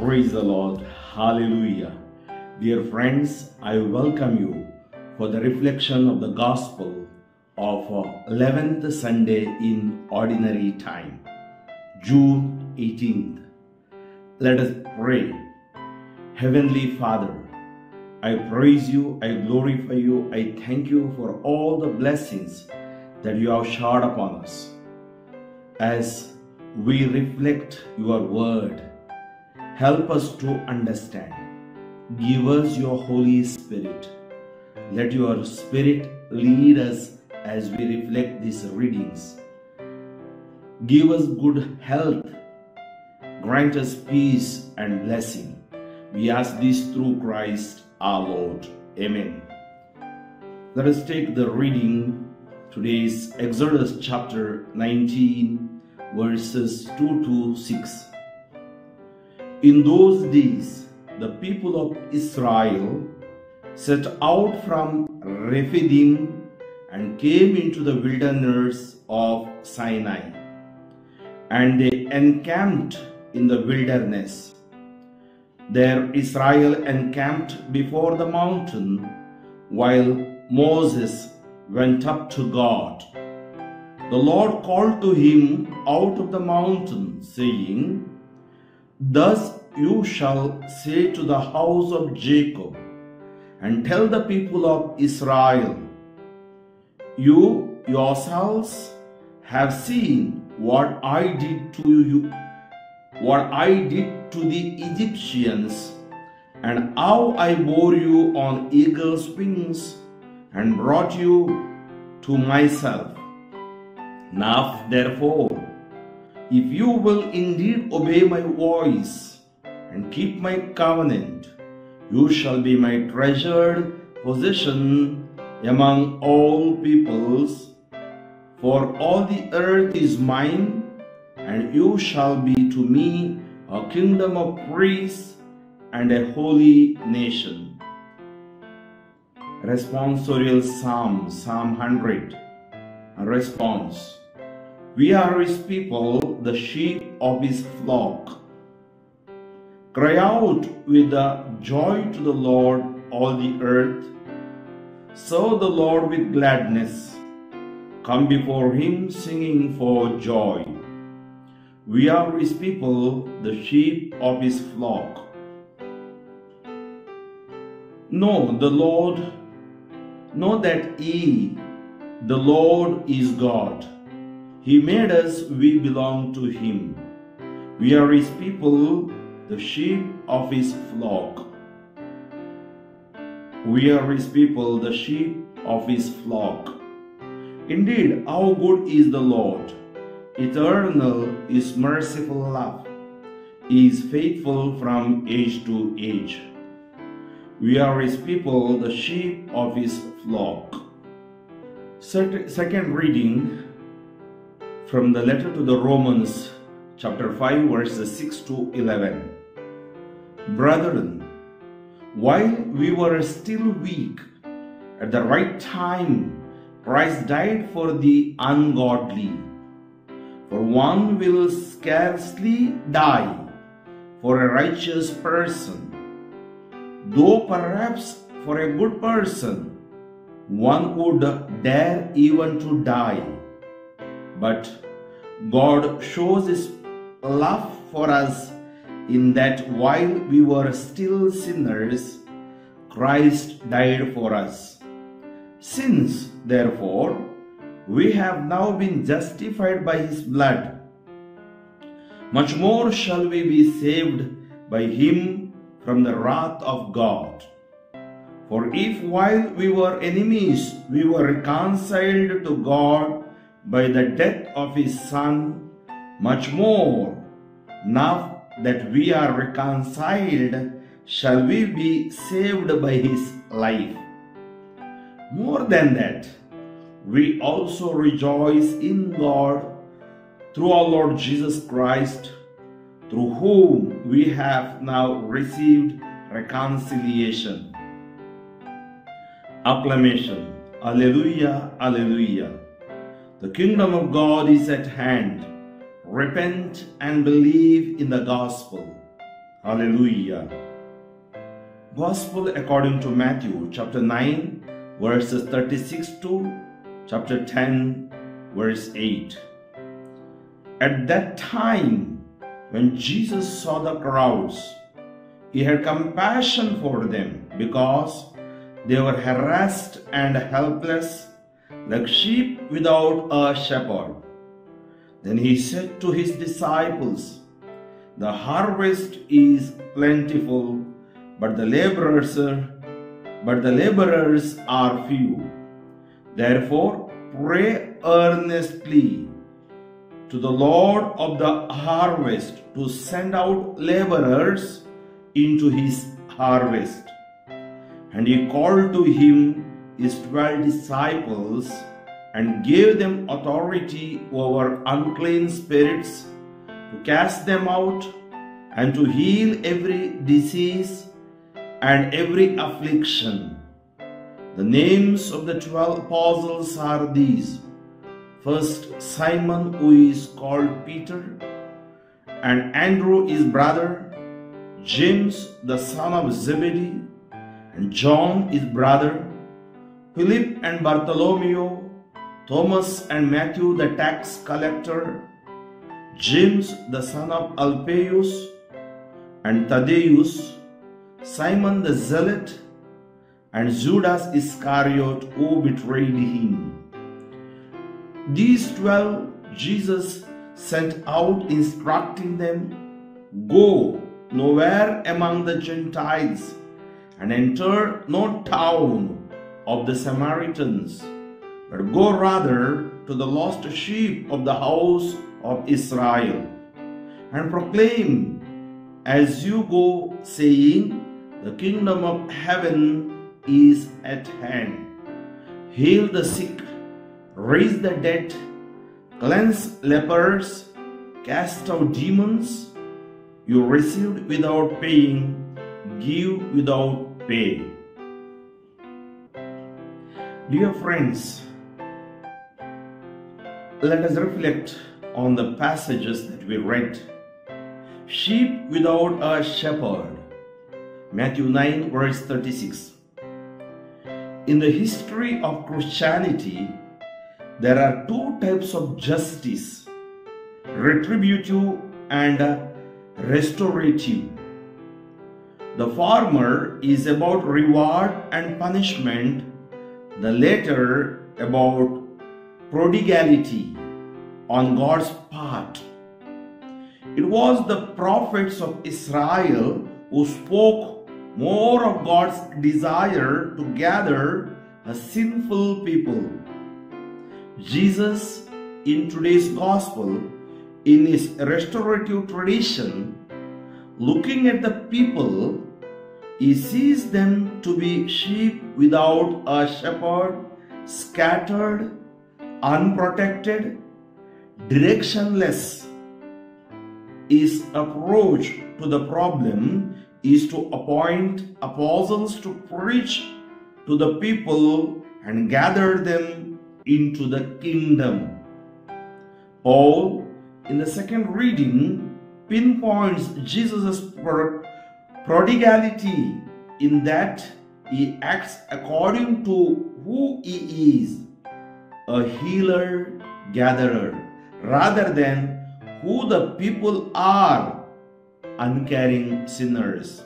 Praise the Lord. Hallelujah. Dear friends, I welcome you for the reflection of the Gospel of 11th Sunday in Ordinary Time, June 18th. Let us pray. Heavenly Father, I praise you, I glorify you, I thank you for all the blessings that you have showered upon us. As we reflect your word, help us to understand. Give us your Holy Spirit. Let your Spirit lead us as we reflect these readings. Give us good health. Grant us peace and blessing. We ask this through Christ our Lord. Amen. Let us take the reading. Today's Exodus chapter 19, verses 2 to 6. In those days, the people of Israel set out from Rephidim and came into the wilderness of Sinai. And they encamped in the wilderness. There Israel encamped before the mountain, while Moses went up to God. The Lord called to him out of the mountain, saying, Thus you shall say to the house of Jacob, and tell the people of Israel, You yourselves have seen what I did to you, what I did to the Egyptians, and how I bore you on eagle's wings and brought you to myself. Now therefore, if you will indeed obey my voice and keep my covenant, you shall be my treasured possession among all peoples, for all the earth is mine, and you shall be to me a kingdom of priests and a holy nation. Responsorial Psalm, Psalm 100. A response. We are his people, the sheep of his flock. Cry out with joy to the Lord, all the earth. Serve the Lord with gladness. Come before him singing for joy. We are his people, the sheep of his flock. Know that ye, the Lord is God. He made us, we belong to him. We are his people, the sheep of his flock. We are his people, the sheep of his flock. Indeed, how good is the Lord! Eternal is merciful love. He is faithful from age to age. We are his people, the sheep of his flock. Second reading from the letter to the Romans, chapter 5, verses 6 to 11. Brethren, while we were still weak, at the right time, Christ died for the ungodly. For one will scarcely die for a righteous person, though perhaps for a good person one would dare even to die. But God shows his love for us in that while we were still sinners, Christ died for us. Since, therefore, we have now been justified by his blood, much more shall we be saved by him from the wrath of God. For if while we were enemies, we were reconciled to God by the death of his Son, much more, now that we are reconciled, shall we be saved by his life. More than that, we also rejoice in God through our Lord Jesus Christ, through whom we have now received reconciliation. Acclamation. Alleluia, Alleluia. The kingdom of God is at hand. Repent and believe in the gospel. Hallelujah. Gospel according to Matthew chapter 9 verses 36 to chapter 10 verse 8. At that time, when Jesus saw the crowds, he had compassion for them because they were harassed and helpless like sheep without a shepherd. Then he said to his disciples, "The harvest is plentiful, but the laborers are few. Therefore, pray earnestly to the Lord of the harvest to send out laborers into his harvest." And he called to him his 12 disciples and gave them authority over unclean spirits to cast them out and to heal every disease and every affliction. The names of the 12 apostles are these: first, Simon, who is called Peter, and Andrew his brother, James the son of Zebedee, and John his brother, Philip and Bartholomew, Thomas and Matthew the tax collector, James the son of Alphaeus, and Thaddeus, Simon the zealot, and Judas Iscariot, who betrayed him. These 12 Jesus sent out, instructing them, "Go nowhere among the Gentiles, and enter no town of the Samaritans, but go rather to the lost sheep of the house of Israel, and proclaim as you go, saying, the kingdom of heaven is at hand. Heal the sick, raise the dead, cleanse lepers, cast out demons. You received without paying, give without pay." Dear friends, let us reflect on the passages that we read. Sheep without a shepherd, Matthew 9 verse 36. In the history of Christianity, there are two types of justice: retributive and restorative. The former is about reward and punishment, the latter about prodigality on God's part. It was the prophets of Israel who spoke more of God's desire to gather a sinful people. Jesus, in today's gospel, in his restorative tradition, looking at the people, he sees them to be sheep without a shepherd, scattered, unprotected, directionless. His approach to the problem is to appoint apostles to preach to the people and gather them into the kingdom. Paul, in the second reading, pinpoints Jesus' prodigality in that he acts according to who he is, a healer gatherer, rather than who the people are, uncaring sinners.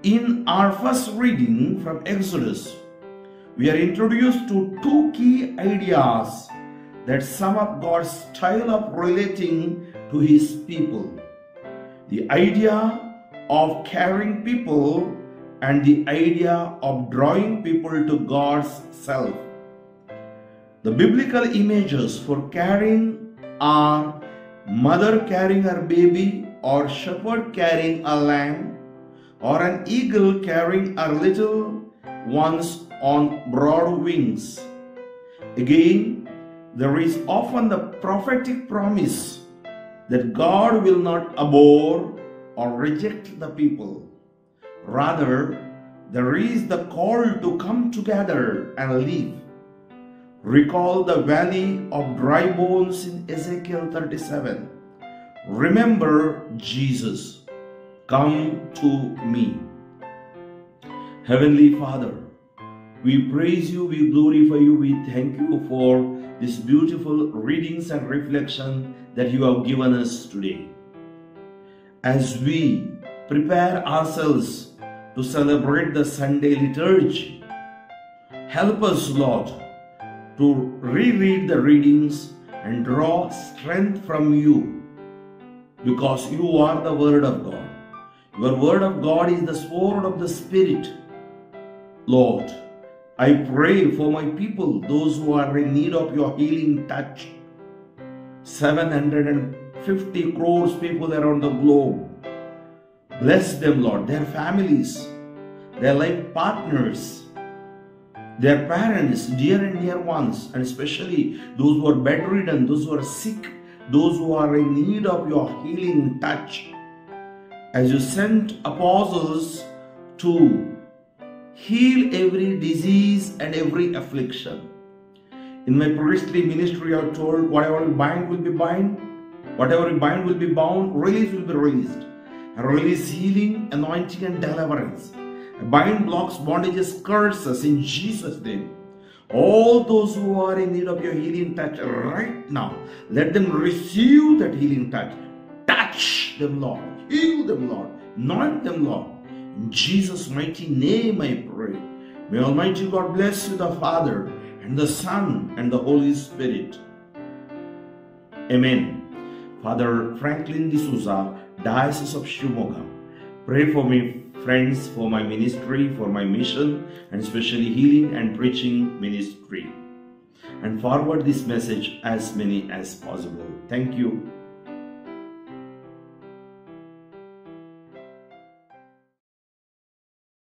In our first reading from Exodus, we are introduced to two key ideas that sum up God's style of relating to his people: the idea of caring people and the idea of drawing people to God's self. The biblical images for caring are mother carrying her baby, or shepherd carrying a lamb, or an eagle carrying her little ones on broad wings. Again, there is often the prophetic promise that God will not abhor or reject the people. Rather, there is the call to come together and live. Recall the valley of dry bones in Ezekiel 37. Remember Jesus. come to me. Heavenly Father, we praise you, we glorify you, we thank you for these beautiful readings and reflection that you have given us today. As we prepare ourselves to celebrate the Sunday liturgy, help us, Lord, to reread the readings and draw strength from you, because you are the Word of God. Your Word of God is the sword of the Spirit. Lord, I pray for my people, those who are in need of your healing touch. 750 crores people around the globe. Bless them, Lord, their families, their life partners, their parents, dear and dear ones, and especially those who are bedridden, those who are sick, those who are in need of your healing touch. As you sent apostles to heal every disease and every affliction. In my priestly ministry, I am told, whatever you bind will be bind, whatever you bind will be bound, release will be released. I release healing, anointing, and deliverance. I bind blocks, bondages, curses in Jesus' name. All those who are in need of your healing touch right now, let them receive that healing touch. Touch them, Lord. Heal them, Lord. Anoint them, Lord. In Jesus' mighty name I pray. May Almighty God bless you, the Father, and the Son, and the Holy Spirit. Amen. Father Franklin D'Souza, Diocese of Shimoga. Pray for me, friends, for my ministry, for my mission, and especially healing and preaching ministry. And forward this message as many as possible. Thank you.